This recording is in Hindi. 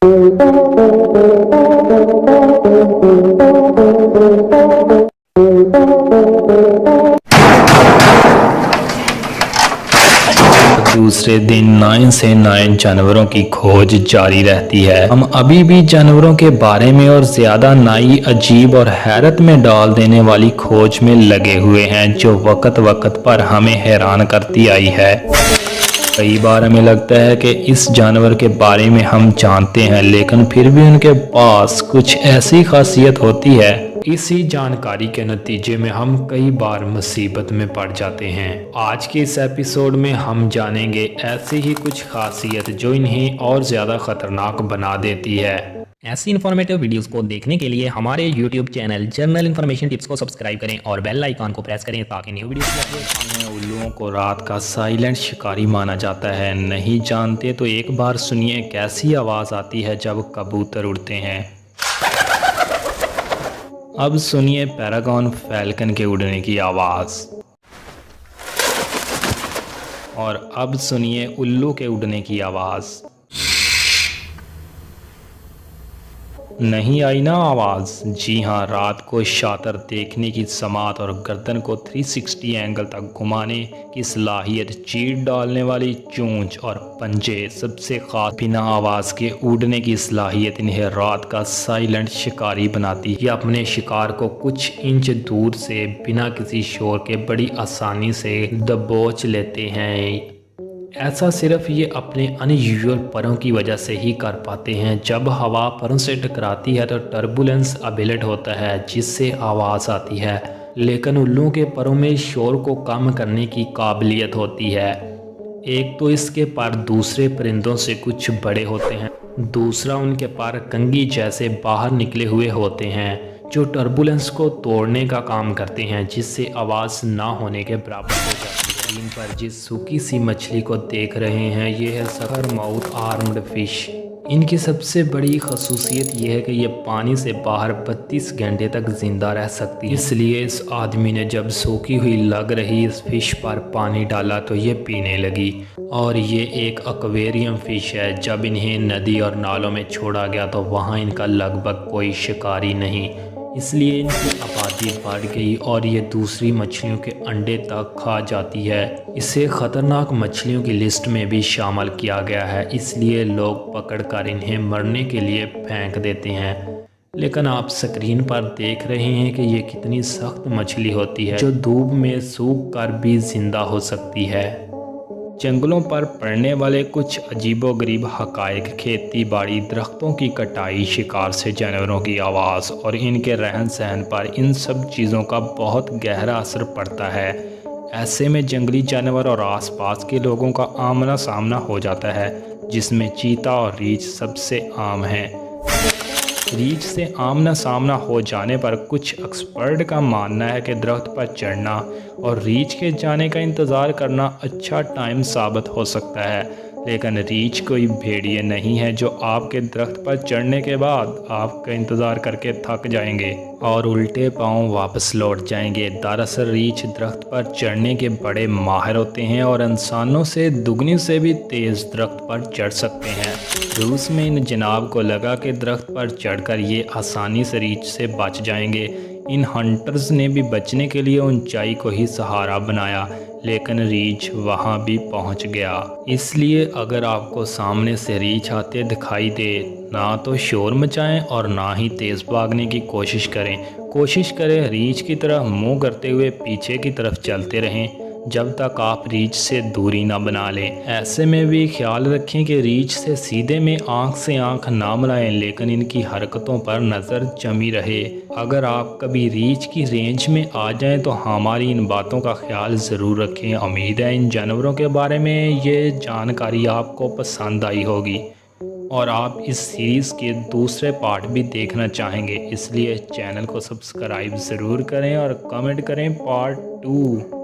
दूसरे दिन 9 से 9 जानवरों की खोज जारी रहती है। हम अभी भी जानवरों के बारे में और ज्यादा नई, अजीब और हैरत में डाल देने वाली खोज में लगे हुए हैं, जो वक्त वक्त पर हमें हैरान करती आई है। कई बार हमें लगता है कि इस जानवर के बारे में हम जानते हैं, लेकिन फिर भी उनके पास कुछ ऐसी खासियत होती है। इसी जानकारी के नतीजे में हम कई बार मुसीबत में पड़ जाते हैं। आज के इस एपिसोड में हम जानेंगे ऐसी ही कुछ खासियत जो इन्हें और ज़्यादा खतरनाक बना देती है। ऐसी इन्फॉर्मेटिव वीडियोस को देखने के लिए हमारे YouTube channel general information tips को सब्सक्राइब करें और बेल आइकन को प्रेस करें ताकि न्यू वीडियोस उल्लुओं को रात का साइलेंट शिकारी माना जाता है। नहीं जानते तो एक बार सुनिए कैसी आवाज़ आती है जब कबूतर उड़ते हैं। अब सुनिए पैरागॉन फैल्कन के उड़ने की आवाज़। और अब सुनिए उल्लू के उड़ने की आवाज़। नहीं आई ना आवाज़? जी हाँ, रात को शातर देखने की समात और गर्दन को 360 एंगल तक घुमाने की सलाहियत, चीर डालने वाली चोंच और पंजे, सबसे खास बिना आवाज़ के उड़ने की सलाहियत इन्हें रात का साइलेंट शिकारी बनाती है। ये अपने शिकार को कुछ इंच दूर से बिना किसी शोर के बड़ी आसानी से दबोच लेते हैं। ऐसा सिर्फ ये अपने अनयूजुअल परों की वजह से ही कर पाते हैं। जब हवा परों से टकराती है तो टर्बुलेंस अबिलेट होता है, जिससे आवाज़ आती है। लेकिन उल्लुओं के परों में शोर को कम करने की काबिलियत होती है। एक तो इसके पर दूसरे परिंदों से कुछ बड़े होते हैं, दूसरा उनके पर कंघी जैसे बाहर निकले हुए होते हैं, जो टर्बुलेंस को तोड़ने का काम करते हैं, जिससे आवाज़ ना होने के बराबर हो जाती है। स्क्रीन पर जिस सूखी सी मछली को देख रहे हैं, ये है सकर माउथ आर्म्ड फिश। इनकी सबसे बड़ी खसूसियत यह है कि ये पानी से बाहर 32 घंटे तक जिंदा रह सकती है। इसलिए इस आदमी ने जब सूखी हुई लग रही इस फिश पर पानी डाला तो ये पीने लगी। और ये एक एक्वेरियम फिश है। जब इन्हें नदी और नालों में छोड़ा गया तो वहाँ इनका लगभग कोई शिकारी नहीं, इसलिए इनकी आबादी बढ़ गई और ये दूसरी मछलियों के अंडे तक खा जाती है। इसे ख़तरनाक मछलियों की लिस्ट में भी शामिल किया गया है, इसलिए लोग पकड़कर इन्हें मरने के लिए फेंक देते हैं। लेकिन आप स्क्रीन पर देख रहे हैं कि ये कितनी सख्त मछली होती है, जो धूप में सूख कर भी जिंदा हो सकती है। जंगलों पर पड़ने वाले कुछ अजीबोगरीब हकायक, खेती बाड़ी, दरख्तों की कटाई, शिकार से जानवरों की आवाज़ और इनके रहन सहन पर, इन सब चीज़ों का बहुत गहरा असर पड़ता है। ऐसे में जंगली जानवर और आसपास के लोगों का आमना सामना हो जाता है, जिसमें चीता और रीछ सबसे आम हैं। रीछ से आमना सामना हो जाने पर कुछ एक्सपर्ट का मानना है कि दरख्त पर चढ़ना और रीछ के जाने का इंतज़ार करना अच्छा टाइम साबित हो सकता है। लेकिन रीछ कोई भेड़िए नहीं है जो आपके दरख्त पर चढ़ने के बाद आपका इंतज़ार करके थक जाएंगे और उल्टे पांव वापस लौट जाएंगे। दरअसल रीछ दरख्त पर चढ़ने के बड़े माहिर होते हैं और इंसानों से दुगनी से भी तेज़ दरख्त पर चढ़ सकते हैं। रूस में इन जनाब को लगा कि दरख्त पर चढ़कर ये आसानी से रीछ से बच जाएंगे। इन हंटर्स ने भी बचने के लिए ऊंचाई को ही सहारा बनाया, लेकिन रीछ वहां भी पहुंच गया। इसलिए अगर आपको सामने से रीछ आते दिखाई दे, ना तो शोर मचाएं और ना ही तेज़ भागने की कोशिश करें। कोशिश करें रीछ की तरफ मुंह करते हुए पीछे की तरफ चलते रहें जब तक आप रीछ से दूरी ना बना लें। ऐसे में भी ख्याल रखें कि रीछ से सीधे में आंख से आंख ना मिलाएं, लेकिन इनकी हरकतों पर नज़र जमी रहे। अगर आप कभी रीछ की रेंज में आ जाएं तो हमारी इन बातों का ख्याल ज़रूर रखें। उम्मीद है इन जानवरों के बारे में ये जानकारी आपको पसंद आई होगी और आप इस सीरीज़ के दूसरे पार्ट भी देखना चाहेंगे, इसलिए चैनल को सब्सक्राइब ज़रूर करें और कमेंट करें पार्ट 2।